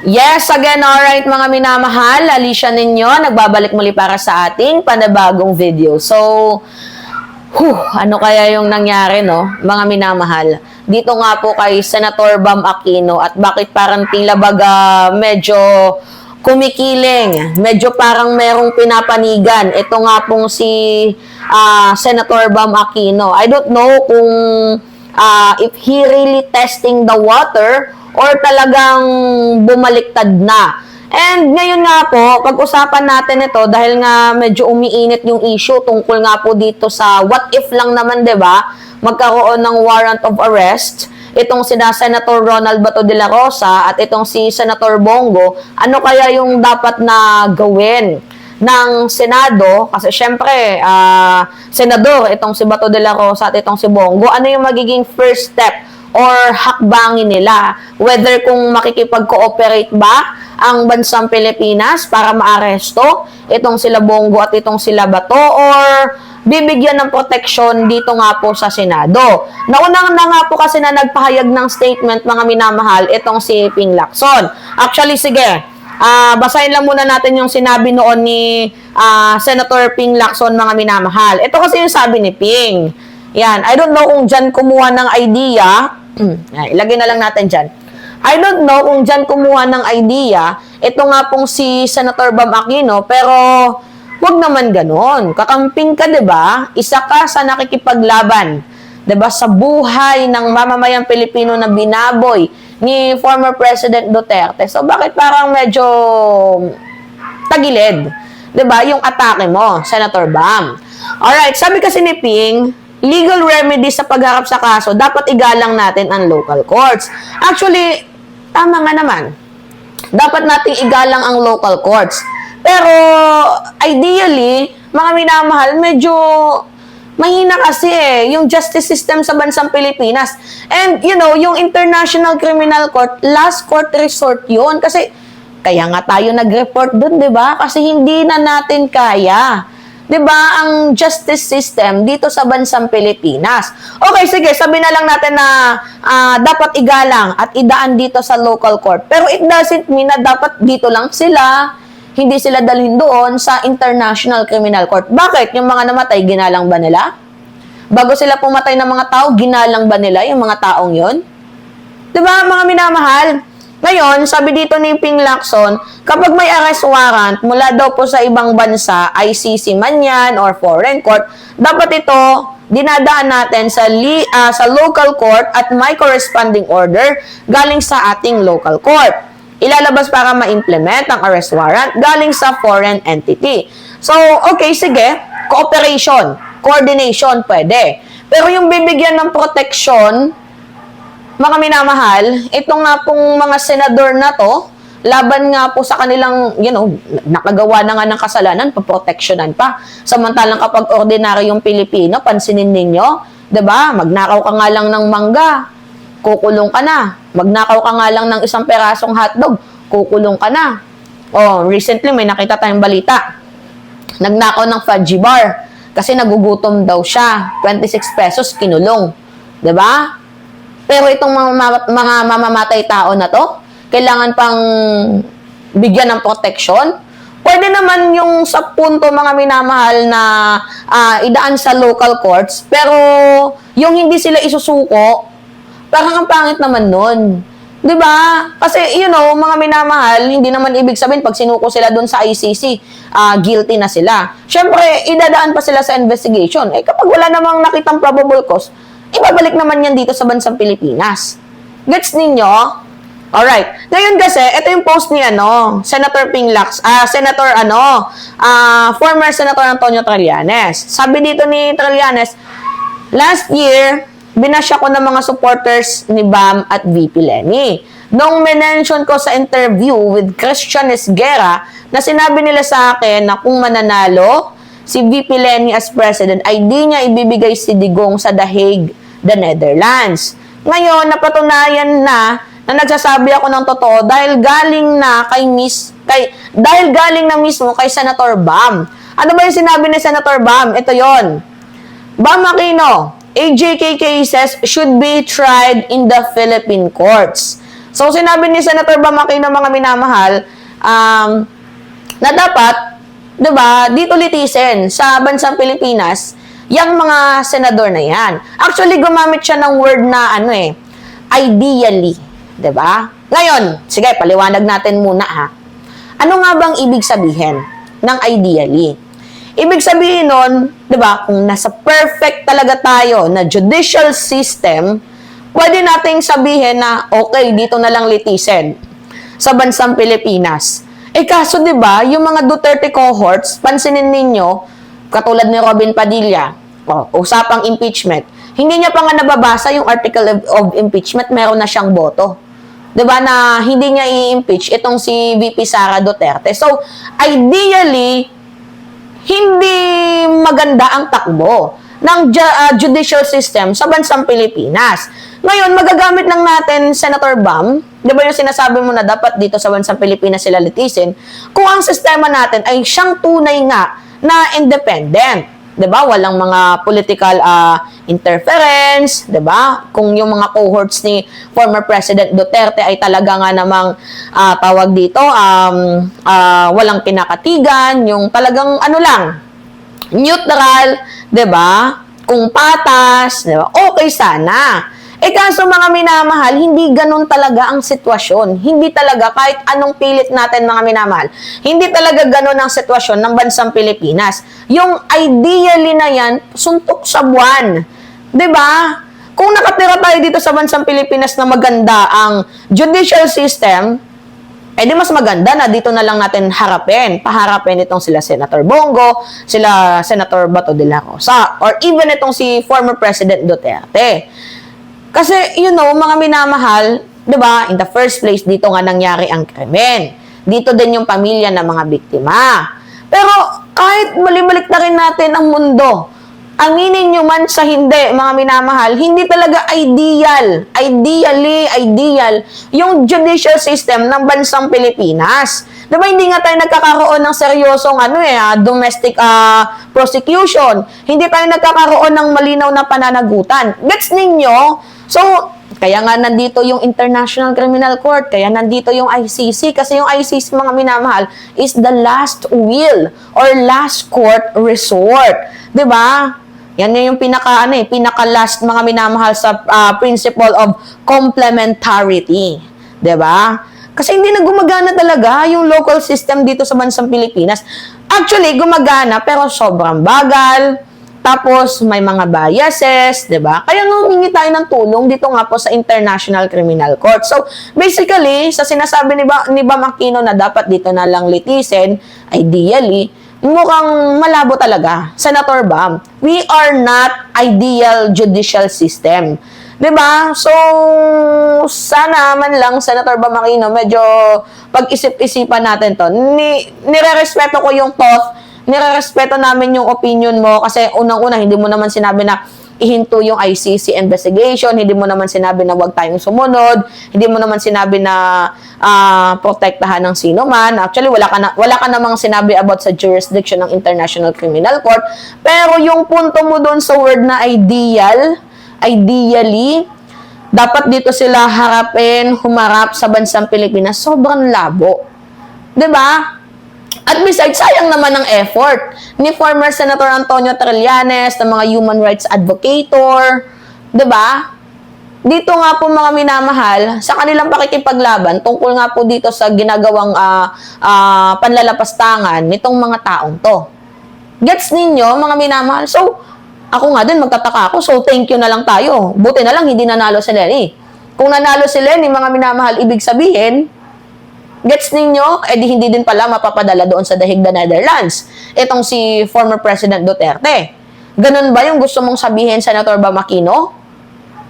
Yes, again, alright mga minamahal, Alicia ninyo, nagbabalik muli para sa ating panibagong video. So, ano kaya yung nangyari, no, mga minamahal? Dito nga po kay Senator Bam Aquino at bakit parang tila baga medyo kumikiling, medyo parang merong pinapanigan. Ito nga pong si Senator Bam Aquino. I don't know kung if he really testing the water or talagang bumaliktad na. And ngayon nga po, pag-usapan natin ito dahil nga medyo umiinit yung issue tungkol nga po dito sa what if lang naman, 'di ba? Magkaroon ng warrant of arrest itong sina Senator Ronald Bato de la Rosa at itong si Senator Bongo. Ano kaya yung dapat na gawin ng Senado? Kasi syempre, senador itong si Bato de la Rosa at itong si Bongo. Ano yung magiging first step or hakbangin nila? Whether kung makikipag-cooperate ba ang bansang Pilipinas para maaresto itong sila Bongo at itong sila Bato, or bibigyan ng proteksyon dito nga po sa Senado. Nauna na nga po kasi na nagpahayag ng statement, mga minamahal, itong si Ping Lacson. Actually, sige, basahin lang muna natin yung sinabi noon ni Senator Ping Lacson, mga minamahal. Ito kasi yung sabi ni Ping. Yan, I don't know kung dyan kumuha ng idea. Ilagay na lang natin dyan. I don't know kung dyan kumuha ng idea. Ito nga pong si Senator Bam Aquino, pero wag naman ganon. Kakamping ka, 'di ba? Isa ka sa nakikipaglaban, 'di ba, sa buhay ng mamamayang Pilipino na binaboy ni former President Duterte. So bakit parang medyo tagilid, 'di ba, yung atake mo, Senator Bam? Alright, sabi kasi ni Ping, legal remedy sa pagharap sa kaso, dapat igalang natin ang local courts. Actually, tama nga naman. Dapat nating igalang ang local courts. Pero, ideally, mga minamahal, medyo mahina kasi yung justice system sa bansang Pilipinas. And, you know, yung International Criminal Court, last court resort yun. Kasi, kaya nga tayo nag-report dun, di ba? Kasi hindi na natin kaya. Di ba, ang justice system dito sa bansang Pilipinas. Okay, sige, sabi na lang natin na dapat igalang at idaan dito sa local court. Pero it doesn't mean na dapat dito lang sila, hindi sila dalhin doon sa International Criminal Court. Bakit? Yung mga namatay, ginalang ba nila? Bago sila pumatay ng mga tao, ginalang ba nila yung mga taong yon? Diba, mga minamahal? Ngayon, sabi dito ni Ping Lacson, kapag may arrest warrant mula daw po sa ibang bansa, ICC man yan or foreign court, dapat ito dinadaan natin sa local court at may corresponding order galing sa ating local court. Ilalabas para ma-implement ang arrest warrant galing sa foreign entity. So, okay, sige, cooperation, coordination, pwede. Pero yung bibigyan ng proteksyon, mga minamahal, ito nga pong mga senador na to, laban nga po sa kanilang, you know, nakagawa na nga ng kasalanan, paproteksyonan pa. Samantalang kapag ordinaryong Pilipino, pansinin ninyo, 'di ba? Magnakaw ka nga lang ng mangga, kukulong ka na. Magnakaw ka nga lang ng isang perasong hotdog, kukulong ka na. Oh, recently may nakita tayong balita. Nagnakaw ng fudgy bar kasi nagugutom daw siya. 26 pesos kinulong. 'Di ba? Pero itong mga mamamatay tao na to, kailangan pang bigyan ng proteksyon. Pwede naman yung sa punto, mga minamahal, na idaan sa local courts, pero yung hindi sila isusuko, parang ang pangit naman nun. 'Di ba? Kasi, you know, mga minamahal, hindi naman ibig sabihin pag sinuko sila doon sa ICC, guilty na sila. Syempre, idadaan pa sila sa investigation. Eh, kapag wala namang nakitang probable cause, ibabalik naman yan dito sa bansang Pilipinas. Gets ninyo? Alright. Ngayon kasi, ito yung post ni Senator Ping Lacson, former Senator Antonio Trillanes. Sabi dito ni Trillanes, last year, binasya ko ng mga supporters ni Bam at VP Leni. Nung mention ko sa interview with Christian Esguerra na sinabi nila sa akin na kung mananalo si VP Leni as president ay di niya ibibigay si Digong sa The Hague, the Netherlands. Ngayon, napatunayan na nagsasabi ako ng totoo dahil galing na mismo kay Senator Bam. Ano ba yung sinabi ni Senator Bam? Ito yon. Bam Aquino, AJK cases should be tried in the Philippine courts. So, sinabi ni Senator Bam Aquino, mga minamahal, na dapat, 'di ba, dito litisin sa bansang Pilipinas yung mga senador na yan. Actually, gumamit siya ng word na ideally, 'di ba? Ngayon, sige, paliwanag natin muna ha. Ano nga bang ibig sabihin ng ideally? Ibig sabihin nun, 'di ba, kung nasa perfect talaga tayo na judicial system, pwede nating sabihin na okay, dito na lang litisin sa bansang Pilipinas. Kaso 'di ba, yung mga Duterte cohorts, pansinin ninyo, katulad ni Robin Padilla, usapang impeachment, hindi niya pa nga nababasa yung article of impeachment, meron na siyang boto. 'Di ba, na hindi niya i-impeach itong si VP Sara Duterte. So, ideally, hindi maganda ang takbo ng judicial system sa bansang Pilipinas. Ngayon, magagamit lang natin, Senator Bam, di ba yung sinasabi mo na dapat dito sa bansang Pilipinas sila litisin, kung ang sistema natin ay siyang tunay nga na independent. 'Di ba? Walang mga political interference, 'di ba? Kung yung mga cohorts ni former President Duterte ay talaga nga namang tawag dito, walang kinakatigan, yung talagang neutral, 'di ba? Kung patas, 'di ba? Okay sana. Kaso mga minamahal, hindi ganun talaga ang sitwasyon. Hindi talaga, kahit anong pilit natin mga minamahal, hindi talaga ganun ang sitwasyon ng bansang Pilipinas. Yung ideally na yan, suntok sa buwan. 'Di ba? Kung nakatira tayo dito sa bansang Pilipinas na maganda ang judicial system, di mas maganda na dito na lang natin paharapin itong sila Senator Bongo, sila Senator Bato de la Rosa, or even itong si former President Duterte. Kasi, mga minamahal, 'di ba, in the first place, dito nga nangyari ang krimen. Dito din yung pamilya ng mga biktima. Pero, kahit balik-balik na rin natin ang mundo, aminin nyo man sa hindi, mga minamahal, hindi talaga ideal, yung judicial system ng bansang Pilipinas. Diba, hindi nga tayo nagkakaroon ng seryosong domestic prosecution. Hindi tayo nagkakaroon ng malinaw na pananagutan. Gets ninyo? So, kaya nga nandito yung International Criminal Court, kaya nandito yung ICC, kasi yung ICC, mga minamahal, is the last will or last court resort. Diba? Yan yung pinaka-last, mga minamahal, sa principle of complementarity. 'Di ba? Kasi hindi na gumagana talaga yung local system dito sa bansang Pilipinas. Actually, gumagana pero sobrang bagal. Tapos may mga biases, 'di ba? Kaya nga humingi tayo ng tulong dito nga po sa International Criminal Court. So, basically, sa sinasabi ni Bam Aquino na dapat dito na lang litisin, ideally, mukhang malabo talaga, Senator Bam. We are not ideal judicial system. 'Di ba? So, sana man lang, Senator Bam Aquino, medyo pag-isip-isipan natin 'to. Nirerespeto ko yung thought, nirerespeto namin yung opinion mo, kasi unang-una, hindi mo naman sinabi na ihinto yung ICC investigation, hindi mo naman sinabi na huwag tayong sumunod, hindi mo naman sinabi na protektahan ng sino man. Actually, wala ka namang sinabi about sa jurisdiction ng International Criminal Court. Pero yung punto mo doon sa word na ideally, dapat dito sila humarap sa bansang Pilipinas, sobrang labo. 'Di ba? At besides, sayang naman ang effort ni former Senator Antonio Trillanes, ng mga human rights advocator, 'di ba? Dito nga po, mga minamahal, sa kanilang pakikipaglaban tungkol nga po dito sa ginagawang panlalapastangan nitong mga taong to. Gets ninyo, mga minamahal? So, ako nga din, magtataka ako. So, thank you na lang tayo. Buti na lang, hindi nanalo si Lenny. Kung nanalo si Lenny, mga minamahal, ibig sabihin, gets ninyo, di hindi din pala mapapadala doon sa The Hague, the Netherlands. Itong si former President Duterte. Ganun ba yung gusto mong sabihin, Senator Bam Aquino?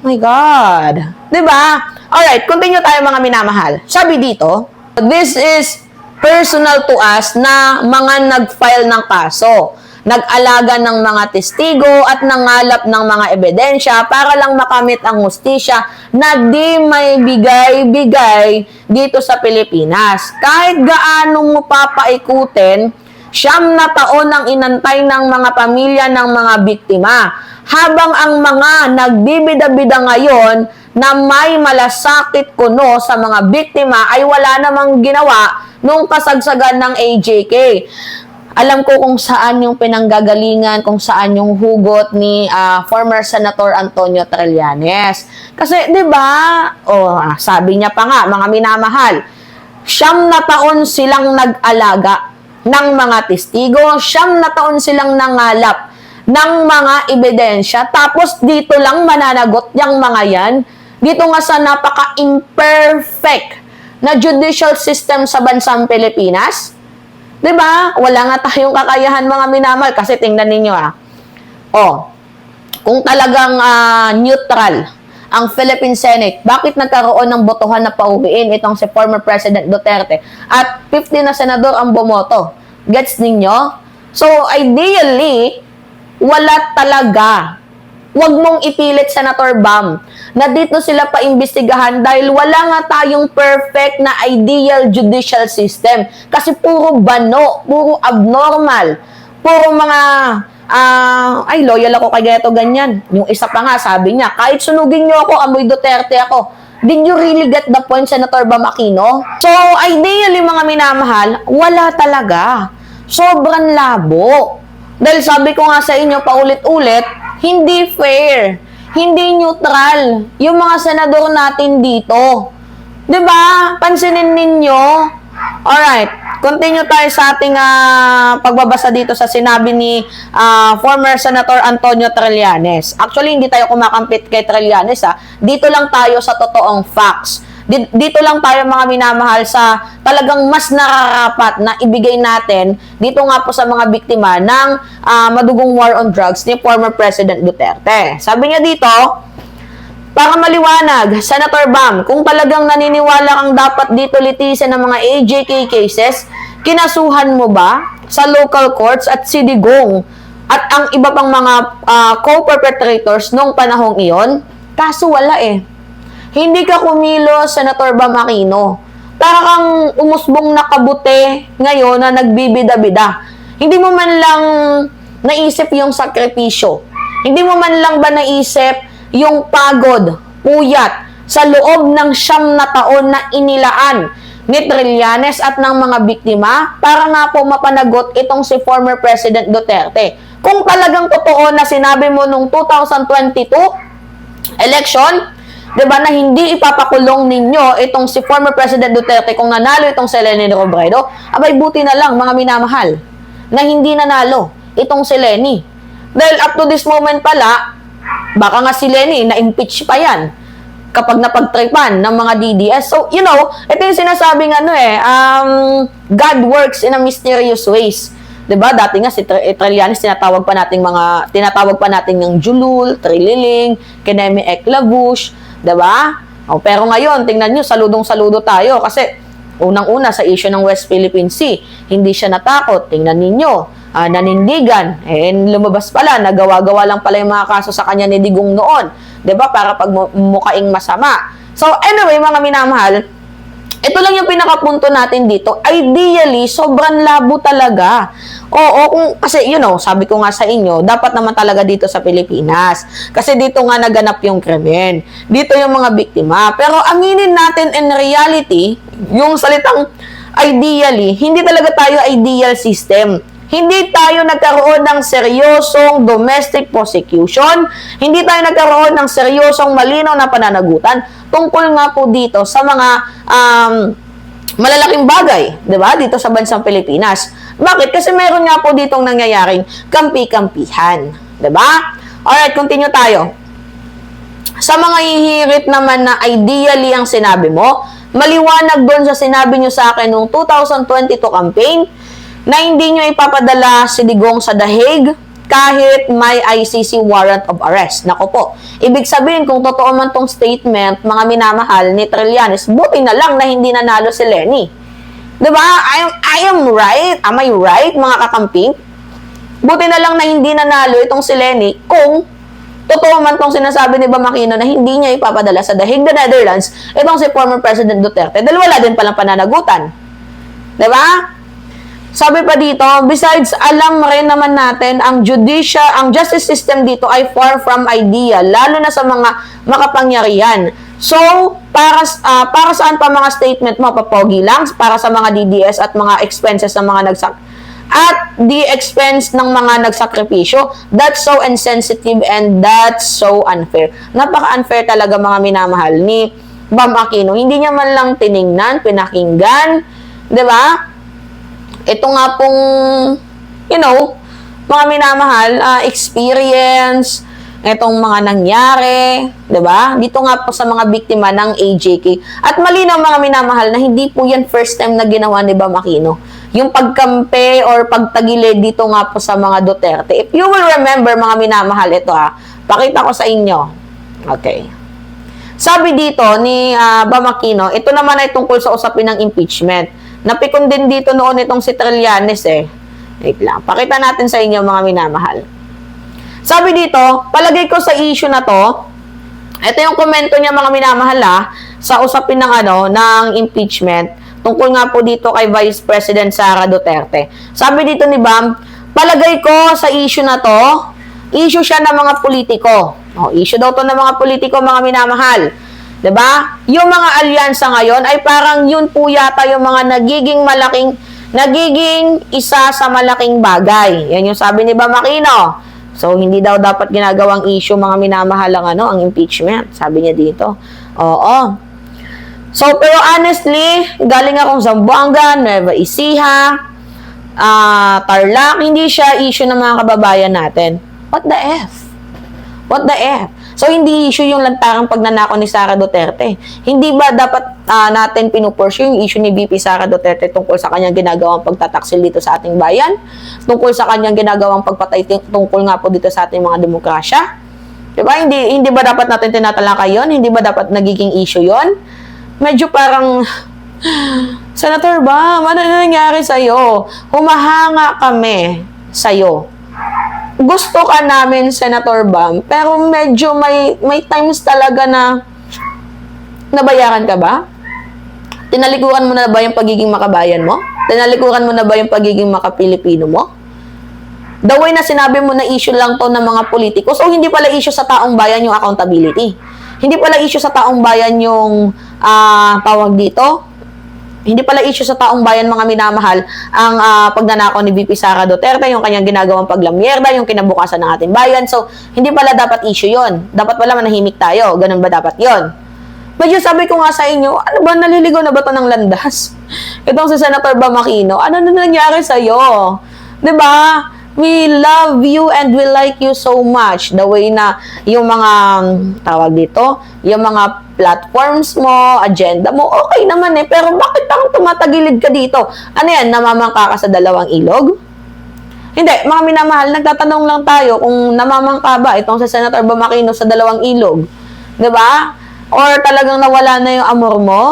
My God. Diba? Alright, continue tayo, mga minamahal. Sabi dito, this is personal to us na mga nag-file ng kaso, nag-alaga ng mga testigo at nangalap ng mga ebidensya para lang makamit ang hustisya na di may bigay-bigay dito sa Pilipinas. Kahit gaano mo papaikutin, 9 na taon ang inantay ng mga pamilya ng mga biktima. Habang ang mga nagbibida-bida ngayon na may malasakit kuno sa mga biktima ay wala namang ginawa nung kasagsagan ng AJK. Alam ko kung saan yung pinanggagalingan, kung saan yung hugot ni former Senator Antonio Trillanes. Kasi, di ba, sabi niya pa nga, mga minamahal, 9 na taon silang nag-alaga ng mga testigo, 9 na taon silang nangalap ng mga ebidensya, tapos dito lang mananagot yung mga yan, dito nga sa napaka-imperfect na judicial system sa bansang Pilipinas. Diba? Wala nga tayong kakayahan mga minamahal kasi tingnan ninyo kung talagang neutral ang Philippine Senate, bakit nagkaroon ng botohan na pauwiin itong si former President Duterte at 50 na senador ang bumoto? Gets ninyo? So, ideally, wala talaga. Huwag mong ipilit, Senator Bam, na dito sila paimbestigahan dahil wala nga tayong perfect na ideal judicial system. Kasi puro bano, puro abnormal, puro mga, loyal ako kay ganito, ganyan. Yung isa pa nga, sabi niya, kahit sunugin niyo ako, amoy Duterte ako. Did you really get the point, Senator Bam Aquino? So, ideally, mga minamahal, wala talaga. Sobrang labo. Dahil sabi ko nga sa inyo, paulit-ulit, hindi fair, hindi neutral yung mga senador natin dito. 'Di ba? Pansinin ninyo. Alright, continue tayo sa ating pagbabasa dito sa sinabi ni former Senator Antonio Trillanes. Actually, hindi tayo kumakampit kay Trillanes. Dito lang tayo sa totoong facts. Dito lang tayo mga minamahal sa talagang mas nararapat na ibigay natin dito nga po sa mga biktima ng madugong war on drugs ni former President Duterte. Sabi niya dito, para maliwanag, Senator Bam, kung talagang naniniwala kang dapat dito litisin ng mga AJK cases, kinasuhan mo ba sa local courts at si Digong at ang iba pang mga co-perpetrators nung panahong iyon? Kaso wala Hindi ka kumilos, Senator Bam Aquino. Para kang umusbong na kabute ngayon na nagbibida-bida. Hindi mo man lang naisip yung sakripisyo. Hindi mo man lang ba naisip yung pagod, puyat, sa loob ng 9 na taon na inilaan ni Trillanes at ng mga biktima para nga po mapanagot itong si former President Duterte. Kung talagang totoo na sinabi mo nung 2022 election, diba, na hindi ipapakulong ninyo itong si former President Duterte kung nanalo itong si Leni Robredo, abay buti na lang mga minamahal na hindi nanalo itong si Leni. Dahil up to this moment pala, baka nga si Leni na-impeach pa yan kapag napagtripan ng mga DDS. So, ito yung sinasabing God works in a mysterious ways. 'Di ba? Dati nga si Trillanes tinatawag pa nating ng Julul, Trililing, Kineme Eklabush, 'di ba? Pero ngayon, tingnan niyo, saludong-saludo tayo kasi unang-una sa issue ng West Philippine Sea, hindi siya natakot. Tingnan ninyo, nanindigan. Lumabas pala, nagawa-gawa lang pala yung mga kaso sa kanya ni Digong noon, 'di ba? Para pagmukaing masama. So, anyway, mga minamahal, ito lang yung pinakapunto natin dito. Ideally, sobrang labo talaga. Kasi sabi ko nga sa inyo, dapat naman talaga dito sa Pilipinas. Kasi dito nga naganap yung krimen. Dito yung mga biktima. Pero aminin natin in reality, yung salitang ideally, hindi talaga tayo ideal system. Hindi tayo nagkaroon ng seryosong domestic prosecution. Hindi tayo nagkaroon ng seryosong malinaw na pananagutan tungkol nga po dito sa mga malalaking bagay, 'di ba? Dito sa bansang Pilipinas. Bakit? Kasi meron nga po ditong nangyayaring kampi-kampihan, 'di ba? Alright, continue tayo. Sa mga hihirit naman na ideally ang sinabi mo, maliwanag doon sa sinabi nyo sa akin noong 2022 campaign na hindi nyo ipapadala si Digong sa The Hague kahit may ICC warrant of arrest. Nako po. Ibig sabihin, kung totoo man tong statement, mga minamahal ni Trillanes, buti na lang na hindi nanalo si Leni. Diba? I am right? Am I right, mga kakamping? Buti na lang na hindi nanalo itong si Leni kung totoo man tong sinasabi ni Bam Aquino na hindi niya ipapadala sa The Hague, the Netherlands, itong si former President Duterte. Dahil wala din palang pananagutan. Diba? Sabi pa dito, besides, alam rin naman natin ang justice system dito ay far from ideal, lalo na sa mga makapangyarihan. So, para saan pa mga statement mo? Papogi lang? Para sa mga DDS at mga expenses ng mga at the expense ng mga nagsakripisyo. That's so insensitive and that's so unfair. Napaka-unfair talaga mga minamahal ni Bam Aquino. Hindi niya man lang tiningnan, pinakinggan, 'di ba? Ito nga pong, mga minamahal, experience, itong mga nangyari, 'di ba? Dito nga po sa mga biktima ng AJK. At malinaw mga minamahal na hindi po 'yan first time na ginawa ni Bam Aquino. Yung pagkampe or pagtagilid dito nga po sa mga Duterte. If you will remember mga minamahal, ito pakita ko sa inyo. Okay. Sabi dito ni Bam Aquino, ito naman ay tungkol sa usapin ng impeachment. Napikon din dito noon itong si Trillanes Wait lang. Pakita natin sa inyo mga minamahal. Sabi dito, palagay ko sa issue na to, ito yung komento niya mga minamahal sa usapin ng ng impeachment tungkol nga po dito kay Vice President Sara Duterte. Sabi dito ni Bam, palagay ko sa issue na to, issue siya ng mga politiko. Issue daw to ng mga politiko mga minamahal. 'Di ba? Yung mga alyansa ngayon ay parang yun po yata yung mga nagiging isa sa malaking bagay. Yan yung sabi ni Bam Aquino. So, hindi daw dapat ginagawang issue mga minamahal ang impeachment. Sabi niya dito. Oo. So, pero honestly, galing akong Zamboanga, Nueva Ecija, Tarlac, hindi siya issue ng mga kababayan natin. What the F? What the F? So, hindi issue yung lantarang pagnanakaw ni Sara Duterte. Hindi ba dapat natin pinupursue yung issue ni VP Sara Duterte tungkol sa kanyang ginagawang pagtataksil dito sa ating bayan? Tungkol sa kanyang ginagawang pagpatay tungkol nga po dito sa ating mga demokrasya? Diba? Hindi ba dapat natin tinatalakay yun? Hindi ba dapat nagiging issue yon? Medyo parang, Senator Bam, ano nangyari sa'yo? Humahanga kami sa'yo. Gusto ka namin, Senator Bam, pero medyo may times talaga na nabayaran ka ba? Tinalikuran mo na ba yung pagiging makabayan mo? Tinalikuran mo na ba yung pagiging makapilipino mo? The way na sinabi mo na issue lang to ng mga politiko, so hindi pala issue sa taong bayan yung accountability. Hindi pala issue sa taong bayan yung tawag dito. Hindi pala issue sa taong bayan mga minamahal ang pagnanakaw ni VP Sara Duterte, yung kanyang ginagawang paglamyerda, yung kinabukasan ng ating bayan. So, hindi pala dapat issue yon. Dapat pala manahimik tayo. Ganun ba dapat yon? Medyo sabi ko nga sa inyo, ano ba, naliligaw na ba ito ng landas? Itong si Senator Bam Aquino, ano na nangyari sa'yo? 'Di ba? We love you and we like you so much. The way na yung mga, tawag dito, yung mga platforms mo, agenda mo, okay naman pero bakit parang tumatagilid ka dito? Ano yan, namamangka ka sa dalawang ilog? Hindi, mga minamahal, nagtatanong lang tayo kung namamangka ba itong si Senator Bam Aquino sa dalawang ilog. 'Di ba? Or talagang nawala na yung amor mo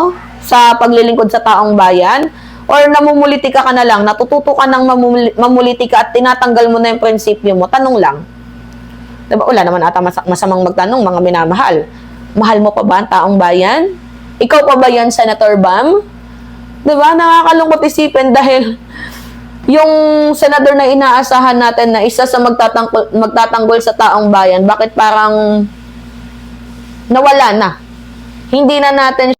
sa paglilingkod sa taong bayan? Or namumulitika ka na lang, natututo ka ng mamulitika at tinatanggal mo na yung prinsipyo mo, tanong lang. Diba? Wala naman ata masamang magtanong, mga minamahal. Mahal mo pa ba ang taong bayan? Ikaw pa ba yan, Senator Bam? Diba? Nakakalungkot isipin dahil yung senador na inaasahan natin na isa sa magtatanggol sa taong bayan, bakit parang nawala na? Hindi na natin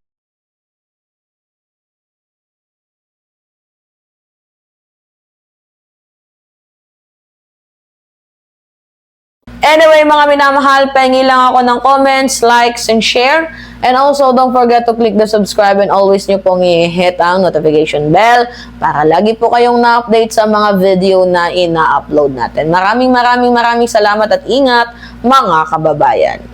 Anyway, mga minamahal, pengi lang ako ng comments, likes, and share. And also, don't forget to click the subscribe and always nyo pong i-hit ang notification bell para lagi po kayong na-update sa mga video na ina-upload natin. Maraming salamat at ingat, mga kababayan.